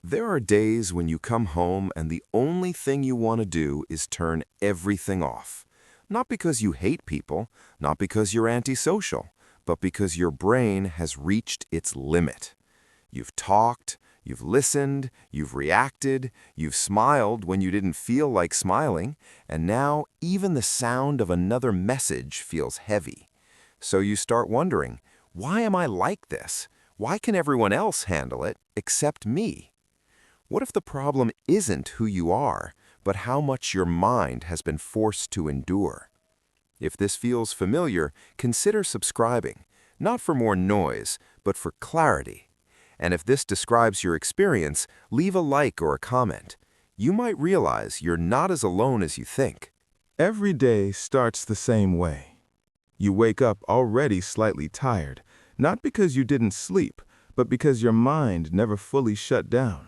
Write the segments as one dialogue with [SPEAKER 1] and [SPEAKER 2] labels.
[SPEAKER 1] There are days when you come home and the only thing you want to do is turn everything off. Not because you hate people, not because you're antisocial, but because your brain has reached its limit. You've talked, you've listened, you've reacted, you've smiled when you didn't feel like smiling, and now even the sound of another message feels heavy. So you start wondering, why am I like this? Why can everyone else handle it except me? What if the problem isn't who you are, but how much your mind has been forced to endure? If this feels familiar, consider subscribing, not for more noise, but for clarity. And if this describes your experience, leave a like or a comment. You might realize you're not as alone as you think.
[SPEAKER 2] Every day starts the same way. You wake up already slightly tired, not because you didn't sleep, but because your mind never fully shut down.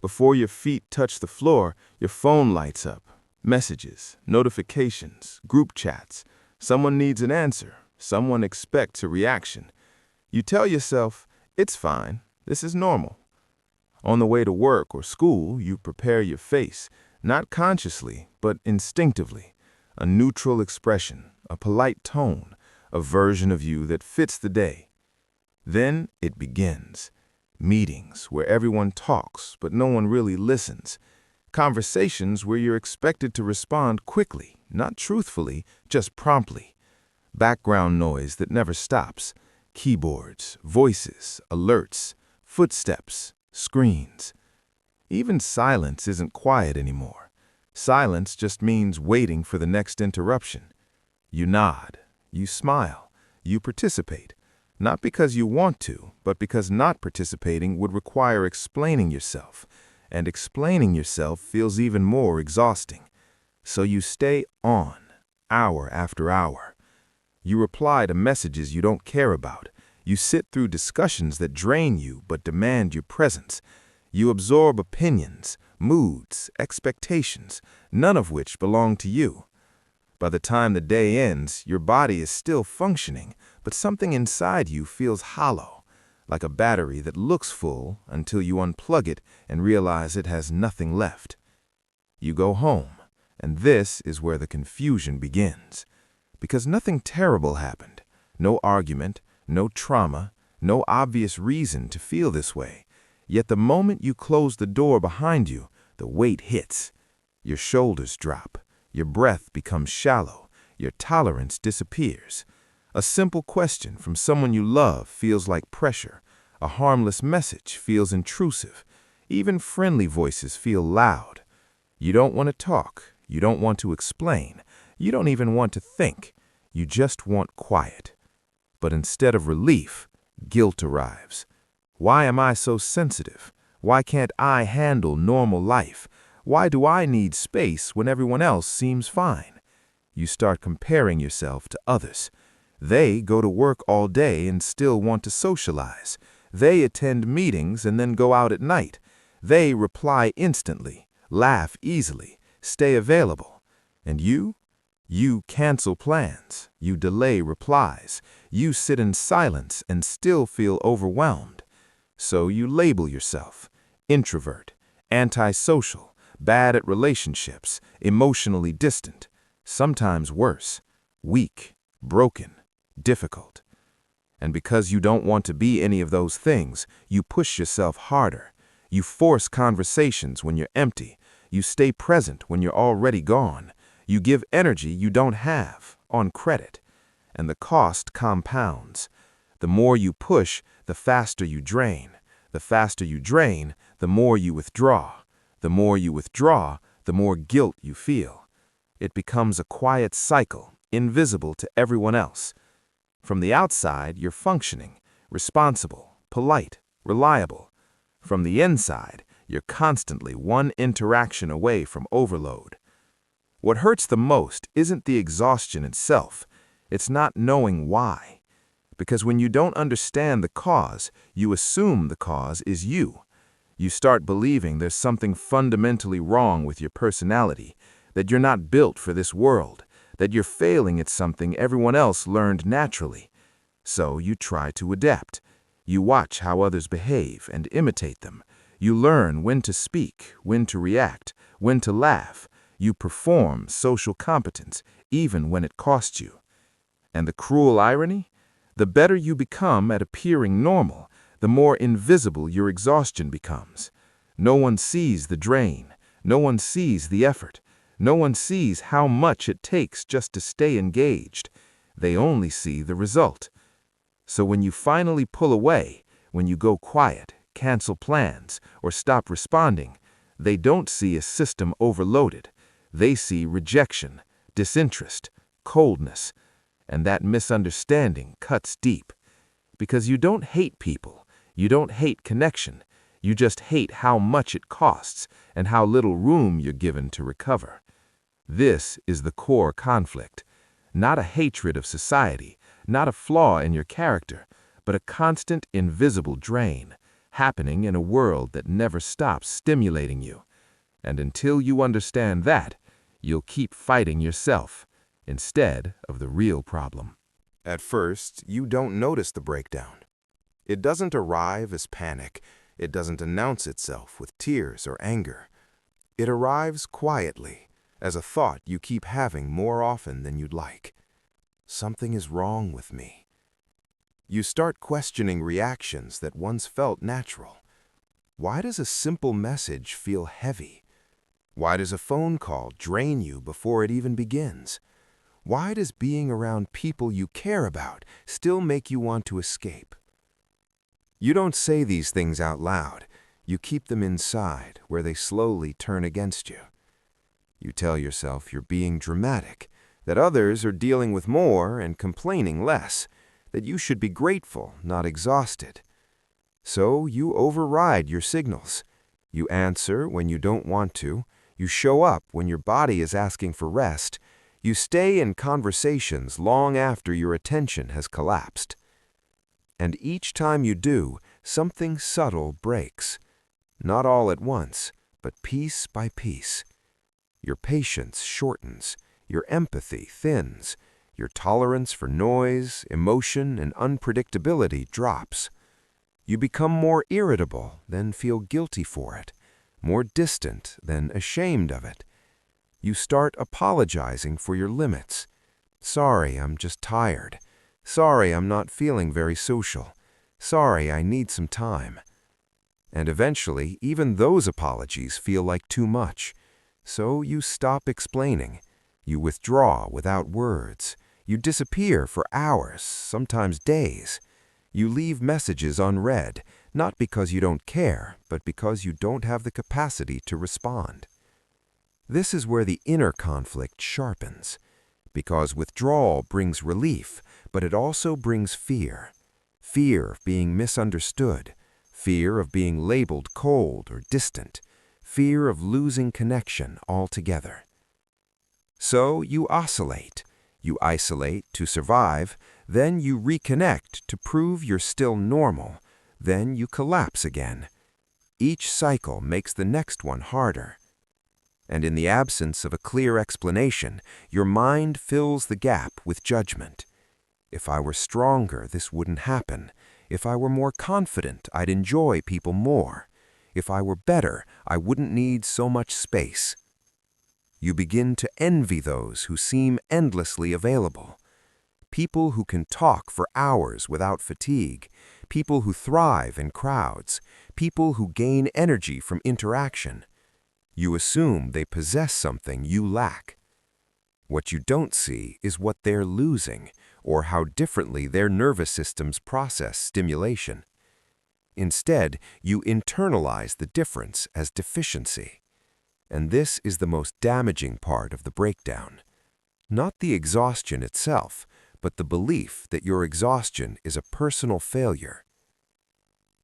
[SPEAKER 2] Before your feet touch the floor, your phone lights up. Messages, notifications, group chats. Someone needs an answer. Someone expects a reaction. You tell yourself, it's fine, this is normal. On the way to work or school, you prepare your face, not consciously, but instinctively. A neutral expression, a polite tone, a version of you that fits the day. Then it begins. Meetings where everyone talks, but no one really listens. Conversations where you're expected to respond quickly, not truthfully, just promptly. Background noise that never stops. Keyboards, voices, alerts, footsteps, screens. Even silence isn't quiet anymore. Silence just means waiting for the next interruption. You nod, you smile, you participate. Not because you want to, but because not participating would require explaining yourself, and explaining yourself feels even more exhausting. So you stay on, hour after hour. You reply to messages you don't care about. You sit through discussions that drain you but demand your presence. You absorb opinions, moods, expectations, none of which belong to you. By the time the day ends, your body is still functioning, but something inside you feels hollow, like a battery that looks full until you unplug it and realize it has nothing left. You go home, and this is where the confusion begins. Because nothing terrible happened, no argument, no trauma, no obvious reason to feel this way. Yet the moment you close the door behind you, the weight hits. Your shoulders drop. Your breath becomes shallow. Your tolerance disappears. A simple question from someone you love feels like pressure. A harmless message feels intrusive. Even friendly voices feel loud. You don't want to talk. You don't want to explain. You don't even want to think. You just want quiet. But instead of relief, guilt arrives. Why am I so sensitive? Why can't I handle normal life? Why do I need space when everyone else seems fine? You start comparing yourself to others. They go to work all day and still want to socialize. They attend meetings and then go out at night. They reply instantly, laugh easily, stay available. And you? You cancel plans. You delay replies. You sit in silence and still feel overwhelmed. So you label yourself introvert, antisocial, bad at relationships, emotionally distant, sometimes worse, weak, broken, difficult. And because you don't want to be any of those things, you push yourself harder. You force conversations when you're empty. You stay present when you're already gone. You give energy you don't have, on credit. And the cost compounds. The more you push, the faster you drain. The faster you drain, the more you withdraw. The more you withdraw, the more guilt you feel. It becomes a quiet cycle, invisible to everyone else. From the outside, you're functioning, responsible, polite, reliable. From the inside, you're constantly one interaction away from overload. What hurts the most isn't the exhaustion itself. It's not knowing why. Because when you don't understand the cause, you assume the cause is you. You start believing there's something fundamentally wrong with your personality, that you're not built for this world, that you're failing at something everyone else learned naturally. So you try to adapt. You watch how others behave and imitate them. You learn when to speak, when to react, when to laugh. You perform social competence, even when it costs you. And the cruel irony? The better you become at appearing normal, the more invisible your exhaustion becomes. No one sees the drain. No one sees the effort. No one sees how much it takes just to stay engaged. They only see the result. So when you finally pull away, when you go quiet, cancel plans, or stop responding, they don't see a system overloaded. They see rejection, disinterest, coldness, and that misunderstanding cuts deep. Because you don't hate people, you don't hate connection, you just hate how much it costs and how little room you're given to recover. This is the core conflict, not a hatred of society, not a flaw in your character, but a constant invisible drain, happening in a world that never stops stimulating you. And until you understand that, you'll keep fighting yourself instead of the real problem.
[SPEAKER 1] At first, you don't notice the breakdown. It doesn't arrive as panic. It doesn't announce itself with tears or anger. It arrives quietly, as a thought you keep having more often than you'd like. Something is wrong with me. You start questioning reactions that once felt natural. Why does a simple message feel heavy? Why does a phone call drain you before it even begins? Why does being around people you care about still make you want to escape? You don't say these things out loud. You keep them inside, where they slowly turn against you. You tell yourself you're being dramatic, that others are dealing with more and complaining less, that you should be grateful, not exhausted. So you override your signals. You answer when you don't want to. You show up when your body is asking for rest. You stay in conversations long after your attention has collapsed. And each time you do, something subtle breaks. Not all at once, but piece by piece. Your patience shortens. Your empathy thins. Your tolerance for noise, emotion, and unpredictability drops. You become more irritable, then feel guilty for it. More distant, then ashamed of it. You start apologizing for your limits. Sorry, I'm just tired. Sorry, I'm not feeling very social. Sorry, I need some time. And eventually, even those apologies feel like too much. So you stop explaining. You withdraw without words. You disappear for hours, sometimes days. You leave messages unread, not because you don't care, but because you don't have the capacity to respond. This is where the inner conflict sharpens, because withdrawal brings relief, but it also brings fear. Fear of being misunderstood, fear of being labeled cold or distant, fear of losing connection altogether. So you oscillate. You isolate to survive, then you reconnect to prove you're still normal, then you collapse again. Each cycle makes the next one harder. And in the absence of a clear explanation, your mind fills the gap with judgment. If I were stronger, this wouldn't happen. If I were more confident, I'd enjoy people more. If I were better, I wouldn't need so much space. You begin to envy those who seem endlessly available. People who can talk for hours without fatigue. People who thrive in crowds. People who gain energy from interaction. You assume they possess something you lack. What you don't see is what they're losing, or how differently their nervous systems process stimulation. Instead, you internalize the difference as deficiency. And this is the most damaging part of the breakdown. Not the exhaustion itself, but the belief that your exhaustion is a personal failure.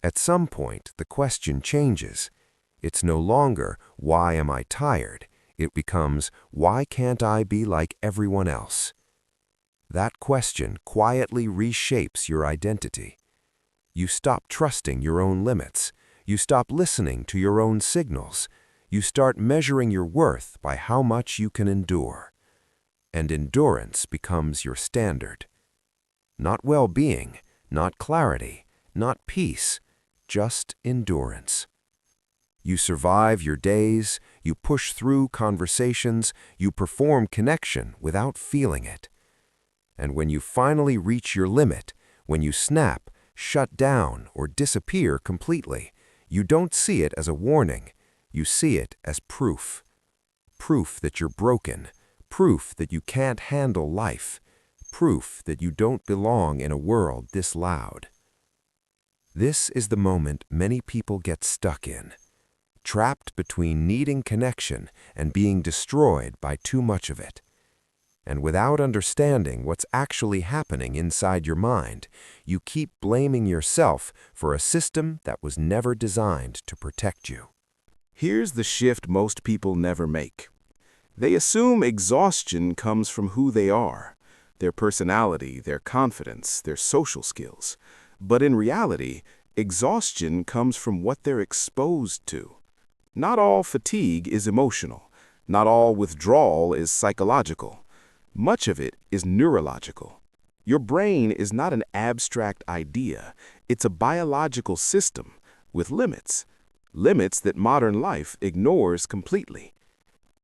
[SPEAKER 1] At some point, the question changes. It's no longer, why am I tired? It becomes, why can't I be like everyone else? That question quietly reshapes your identity. You stop trusting your own limits. You stop listening to your own signals. You start measuring your worth by how much you can endure. And endurance becomes your standard. Not well-being, not clarity, not peace, just endurance. You survive your days, you push through conversations, you perform connection without feeling it. And when you finally reach your limit, when you snap, shut down, or disappear completely, you don't see it as a warning, you see it as proof. Proof that you're broken, proof that you can't handle life, proof that you don't belong in a world this loud. This is the moment many people get stuck in, trapped between needing connection and being destroyed by too much of it. And without understanding what's actually happening inside your mind, you keep blaming yourself for a system that was never designed to protect you.
[SPEAKER 2] Here's the shift most people never make. They assume exhaustion comes from who they are, their personality, their confidence, their social skills. But in reality, exhaustion comes from what they're exposed to. Not all fatigue is emotional. Not all withdrawal is psychological. Much of it is neurological. Your brain is not an abstract idea. It's a biological system with limits. Limits that modern life ignores completely.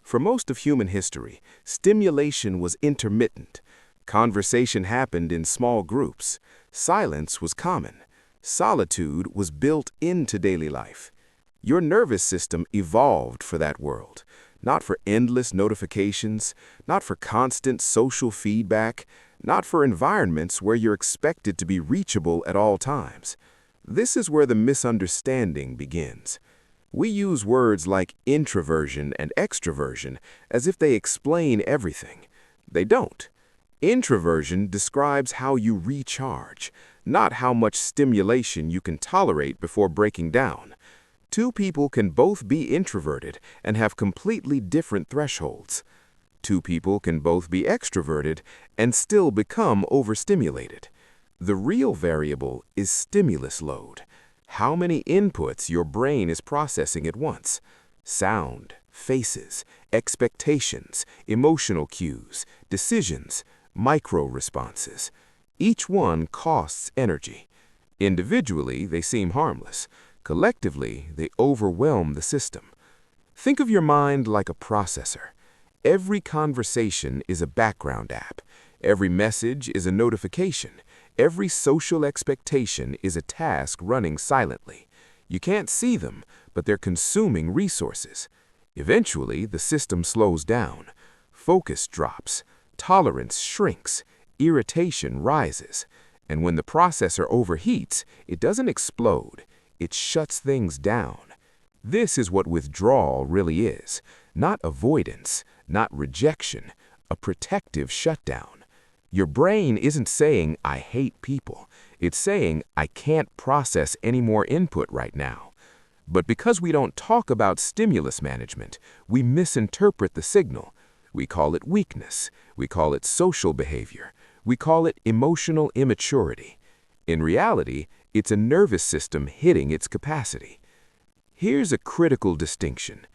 [SPEAKER 2] For most of human history, stimulation was intermittent. Conversation happened in small groups. Silence was common. Solitude was built into daily life. Your nervous system evolved for that world, not for endless notifications, not for constant social feedback, not for environments where you're expected to be reachable at all times. This is where the misunderstanding begins. We use words like introversion and extroversion as if they explain everything. They don't. Introversion describes how you recharge, not how much stimulation you can tolerate before breaking down. Two people can both be introverted and have completely different thresholds. Two people can both be extroverted and still become overstimulated. The real variable is stimulus load. How many inputs your brain is processing at once. Sound, faces, expectations, emotional cues, decisions, micro-responses. Each one costs energy. Individually, they seem harmless. Collectively, they overwhelm the system. Think of your mind like a processor. Every conversation is a background app. Every message is a notification. Every social expectation is a task running silently. You can't see them, but they're consuming resources. Eventually, the system slows down. Focus drops. Tolerance shrinks. Irritation rises. And when the processor overheats, it doesn't explode. It shuts things down. This is what withdrawal really is. Not avoidance, not rejection, a protective shutdown. Your brain isn't saying, "I hate people." It's saying, "I can't process any more input right now." But because we don't talk about stimulus management, we misinterpret the signal. We call it weakness. We call it social behavior. We call it emotional immaturity. In reality, it's a nervous system hitting its capacity. Here's a critical distinction.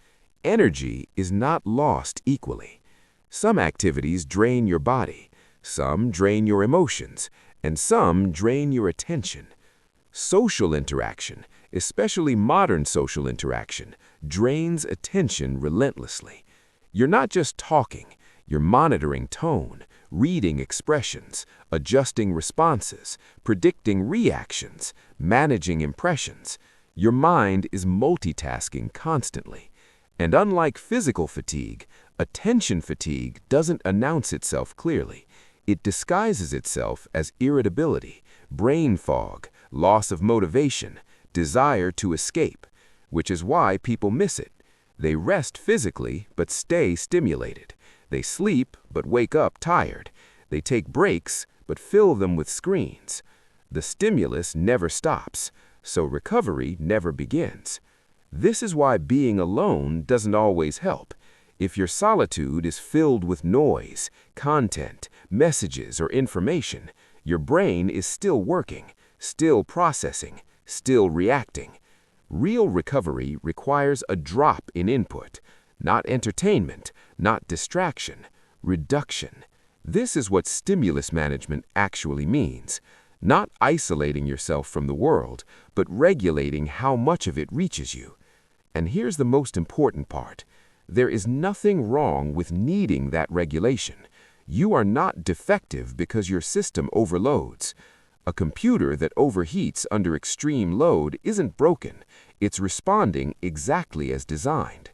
[SPEAKER 2] Energy is not lost equally. Some activities drain your body, some drain your emotions, and some drain your attention. Social interaction, especially modern social interaction, drains attention relentlessly. You're not just talking, you're monitoring tone, reading expressions, adjusting responses, predicting reactions, managing impressions. Your mind is multitasking constantly. And unlike physical fatigue, attention fatigue doesn't announce itself clearly. It disguises itself as irritability, brain fog, loss of motivation, desire to escape, which is why people miss it. They rest physically, but stay stimulated. They sleep, but wake up tired. They take breaks, but fill them with screens. The stimulus never stops, so recovery never begins. This is why being alone doesn't always help. If your solitude is filled with noise, content, messages, or information, your brain is still working, still processing, still reacting. Real recovery requires a drop in input, not entertainment, not distraction, reduction. This is what stimulus management actually means. Not isolating yourself from the world, but regulating how much of it reaches you.
[SPEAKER 3] And here's the most important part. There is nothing wrong with needing that regulation. You are not defective because your system overloads. A computer that overheats under extreme load isn't broken. It's responding exactly as designed.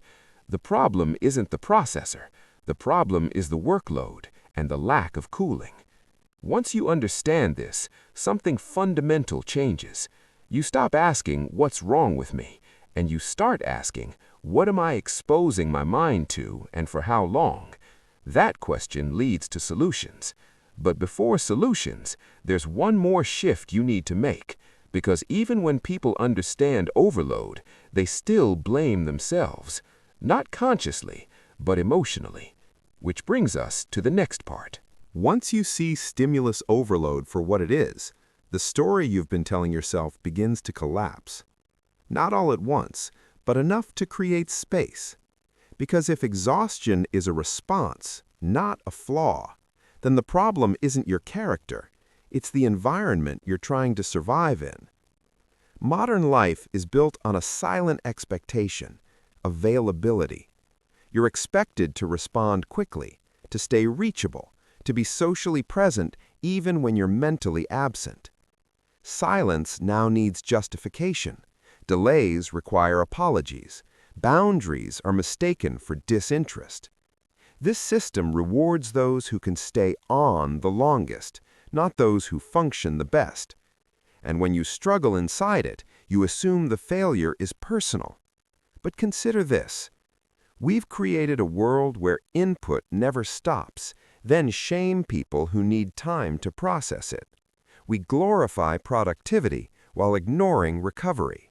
[SPEAKER 3] The problem isn't the processor. The problem is the workload and the lack of cooling. Once you understand this, something fundamental changes. You stop asking, "What's wrong with me?" and you start asking, "What am I exposing my mind to and for how long?" That question leads to solutions. But before solutions, there's one more shift you need to make, because even when people understand overload, they still blame themselves, not consciously, but emotionally. Which brings us to the next part.
[SPEAKER 2] Once you see stimulus overload for what it is, the story you've been telling yourself begins to collapse. Not all at once, but enough to create space. Because if exhaustion is a response, not a flaw, then the problem isn't your character, it's the environment you're trying to survive in. Modern life is built on a silent expectation, availability. You're expected to respond quickly, to stay reachable, to be socially present even when you're mentally absent. Silence now needs justification. Delays require apologies. Boundaries are mistaken for disinterest. This system rewards those who can stay on the longest, not those who function the best. And when you struggle inside it, you assume the failure is personal. But consider this. We've created a world where input never stops, then shame people who need time to process it. We glorify productivity while ignoring recovery.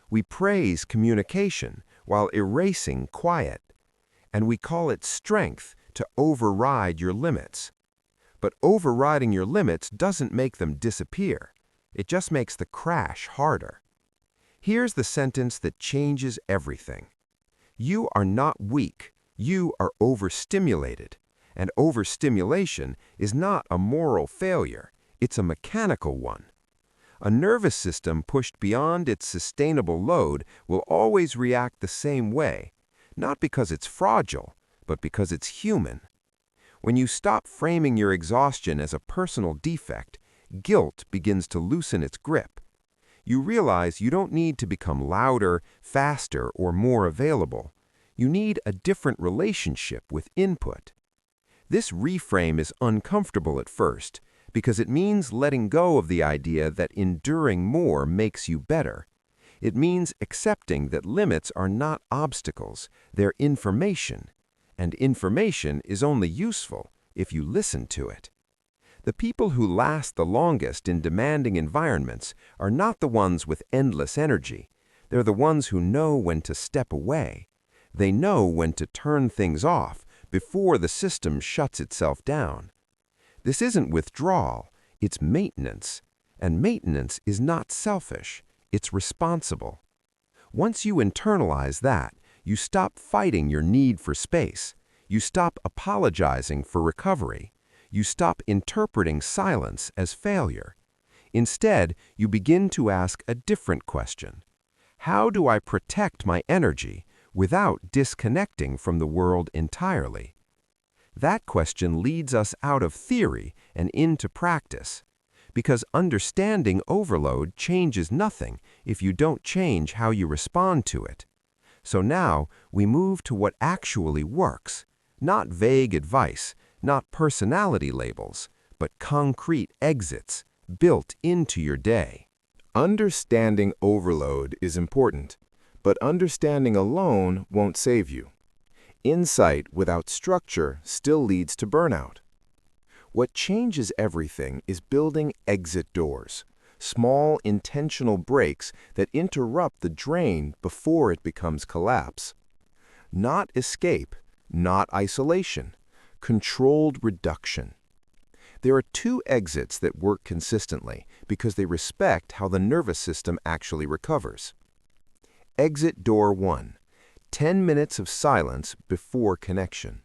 [SPEAKER 2] We praise communication while erasing quiet. And we call it strength to override your limits. But overriding your limits doesn't make them disappear. It just makes the crash harder. Here's the sentence that changes everything. You are not weak. You are overstimulated. And overstimulation is not a moral failure. It's a mechanical one. A nervous system pushed beyond its sustainable load will always react the same way, not because it's fragile, but because it's human. When you stop framing your exhaustion as a personal defect, guilt begins to loosen its grip. You realize you don't need to become louder, faster, or more available. You need a different relationship with input. This reframe is uncomfortable at first, because it means letting go of the idea that enduring more makes you better. It means accepting that limits are not obstacles, they're information, and information is only useful if you listen to it. The people who last the longest in demanding environments are not the ones with endless energy. They're the ones who know when to step away. They know when to turn things off before the system shuts itself down. This isn't withdrawal, it's maintenance. And maintenance is not selfish, it's responsible. Once you internalize that, you stop fighting your need for space. You stop apologizing for recovery. You stop interpreting silence as failure. Instead, you begin to ask a different question. How do I protect my energy without disconnecting from the world entirely? That question leads us out of theory and into practice, because understanding overload changes nothing if you don't change how you respond to it. So now we move to what actually works, not vague advice, not personality labels, but concrete exits built into your day. Understanding overload is important, but understanding alone won't save you. Insight without structure still leads to burnout. What changes everything is building exit doors, small intentional breaks that interrupt the drain before it becomes collapse. Not escape, not isolation, controlled reduction. There are two exits that work consistently because they respect how the nervous system actually recovers. Exit door 1. 10 minutes of silence before connection.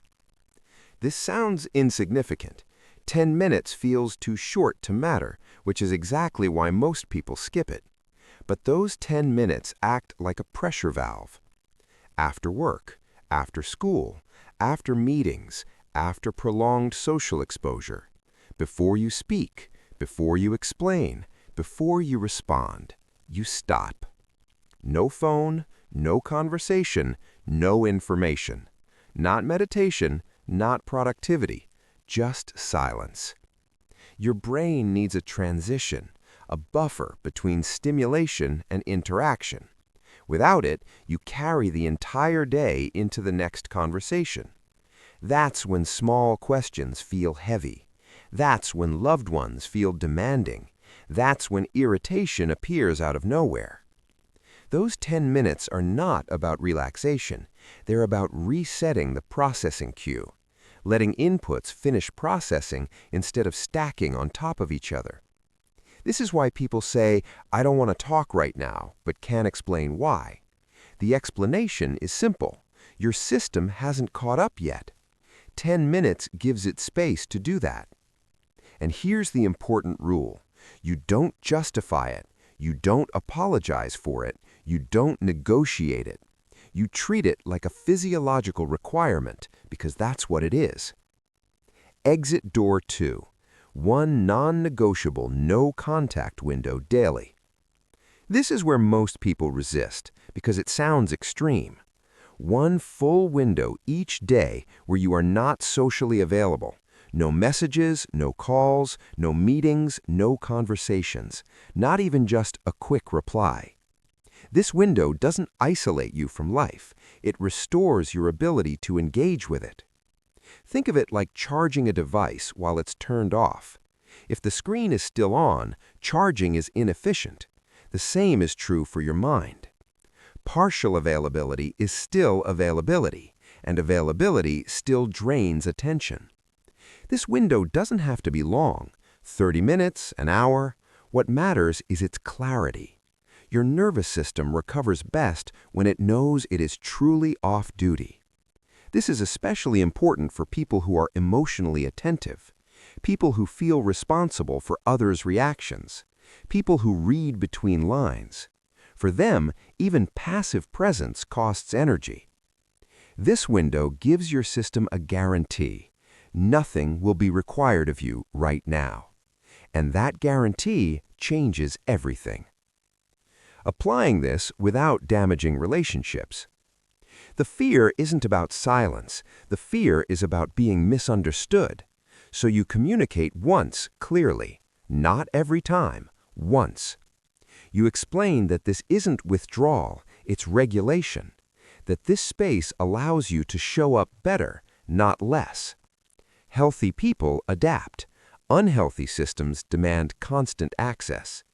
[SPEAKER 2] This sounds insignificant. 10 minutes feels too short to matter, which is exactly why most people skip it. But those 10 minutes act like a pressure valve.
[SPEAKER 1] after work, after school, after meetings, after prolonged social exposure, before you speak, before you explain, before you respond. You stop. No phone, no conversation, no information. Not meditation, not productivity, just silence. Your brain needs a transition, a buffer between stimulation and interaction. Without it, you carry the entire day into the next conversation. That's when small questions feel heavy. That's when loved ones feel demanding. That's when irritation appears out of nowhere. Those 10 minutes are not about relaxation. They're about resetting the processing queue, letting inputs finish processing instead of stacking on top of each other. This is why people say, "I don't want to talk right now," but can't explain why. The explanation is simple. Your system hasn't caught up yet. 10 minutes gives it space to do that. And here's the important rule. You don't justify it. You don't apologize for it. You don't negotiate it. You treat it like a physiological requirement because that's what it is. Exit door 2. One non-negotiable no-contact window daily. This is where most people resist because it sounds extreme. One full window each day where you are not socially available. No messages, no calls, no meetings, no conversations, not even just a quick reply. This window doesn't isolate you from life. It restores your ability to engage with it. Think of it like charging a device while it's turned off. If the screen is still on, charging is inefficient. The same is true for your mind. Partial availability is still availability, and availability still drains attention. This window doesn't have to be long, 30 minutes, an hour. What matters is its clarity. Your nervous system recovers best when it knows it is truly off duty. This is especially important for people who are emotionally attentive, people who feel responsible for others' reactions, people who read between lines. For them, even passive presence costs energy. This window gives your system a guarantee. Nothing will be required of you right now. And that guarantee changes everything. Applying this without damaging relationships. The fear isn't about silence. The fear is about being misunderstood. So you communicate once clearly, not every time, once. You explain that this isn't withdrawal, it's regulation, that this space allows you to show up better, not less. Healthy people adapt. Unhealthy systems demand constant access.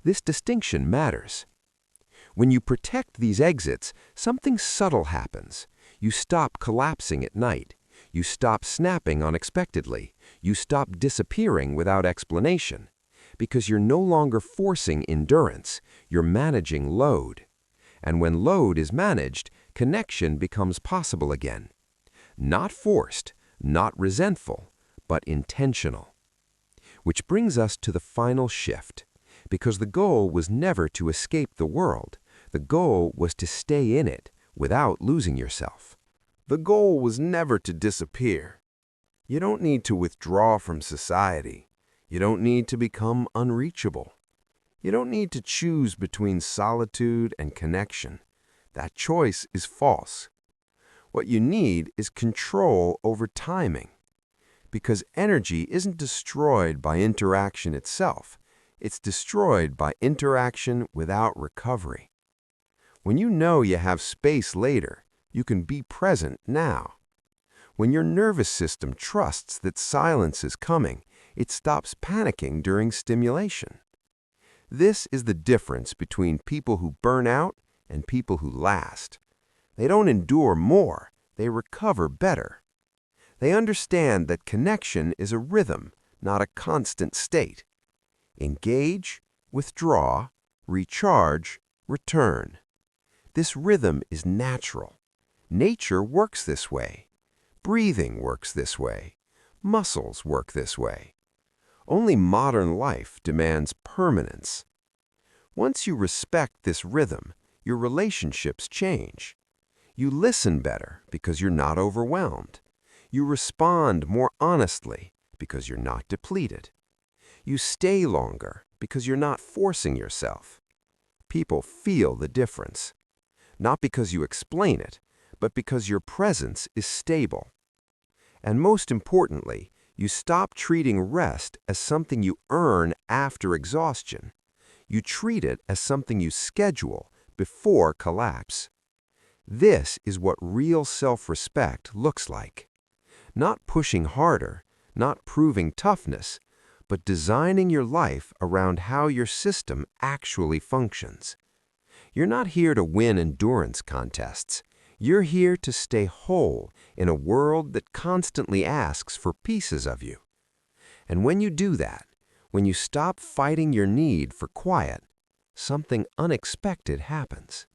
[SPEAKER 1] This distinction matters. When you protect these exits, something subtle happens. You stop collapsing at night. You stop snapping unexpectedly. You stop disappearing without explanation. Because you're no longer forcing endurance, you're managing load. And when load is managed, connection becomes possible again. Not forced, not resentful, but intentional. Which brings us to the final shift, because the goal was never to escape the world. The goal was to stay in it without losing yourself. The goal was never to disappear. You don't need to withdraw from society. You don't need to become unreachable. You don't need to choose between solitude and connection. That choice is false. What you need is control over timing. Because energy isn't destroyed by interaction itself. It's destroyed by interaction without recovery. When you know you have space later, you can be present now. When your nervous system trusts that silence is coming, it stops panicking during stimulation. This is the difference between people who burn out and people who last. They don't endure more, they recover better. They understand that connection is a rhythm, not a constant state. Engage, withdraw, recharge, return. This rhythm is natural. Nature works this way. Breathing works this way. Muscles work this way. Only modern life demands permanence. Once you respect this rhythm, your relationships change. You listen better because you're not overwhelmed. You respond more honestly because you're not depleted. You stay longer because you're not forcing yourself. People feel the difference, not because you explain it, but because your presence is stable. And most importantly, you stop treating rest as something you earn after exhaustion. You treat it as something you schedule before collapse. This is what real self-respect looks like. Not pushing harder, not proving toughness, but designing your life around how your system actually functions. You're not here to win endurance contests. You're here to stay whole in a world that constantly asks for pieces of you. And when you do that, when you stop fighting your need for quiet, something unexpected happens.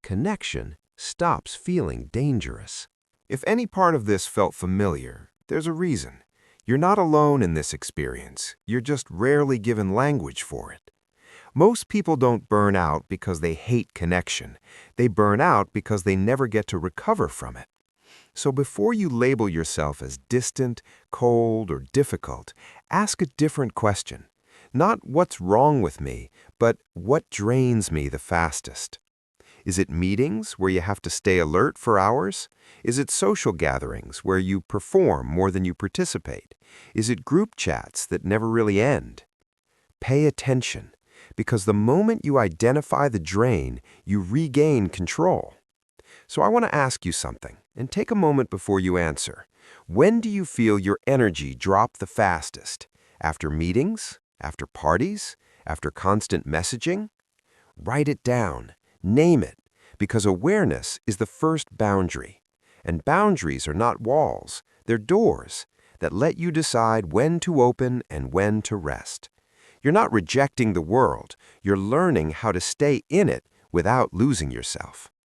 [SPEAKER 1] Connection stops feeling dangerous. If any part of this felt familiar, there's a reason. You're not alone in this experience. You're just rarely given language for it. Most people don't burn out because they hate connection. They burn out because they never get to recover from it. So before you label yourself as distant, cold, or difficult, ask a different question. Not what's wrong with me, but what drains me the fastest. Is it meetings where you have to stay alert for hours? Is it social gatherings where you perform more than you participate? Is it group chats that never really end? Pay attention, because the moment you identify the drain, you regain control. So I want to ask you something, and take a moment before you answer. When do you feel your energy drop the fastest? After meetings? After parties? After constant messaging? Write it down. Name it, because awareness is the first boundary. And boundaries are not walls, they're doors that let you decide when to open and when to rest. You're not rejecting the world, you're learning how to stay in it without losing yourself.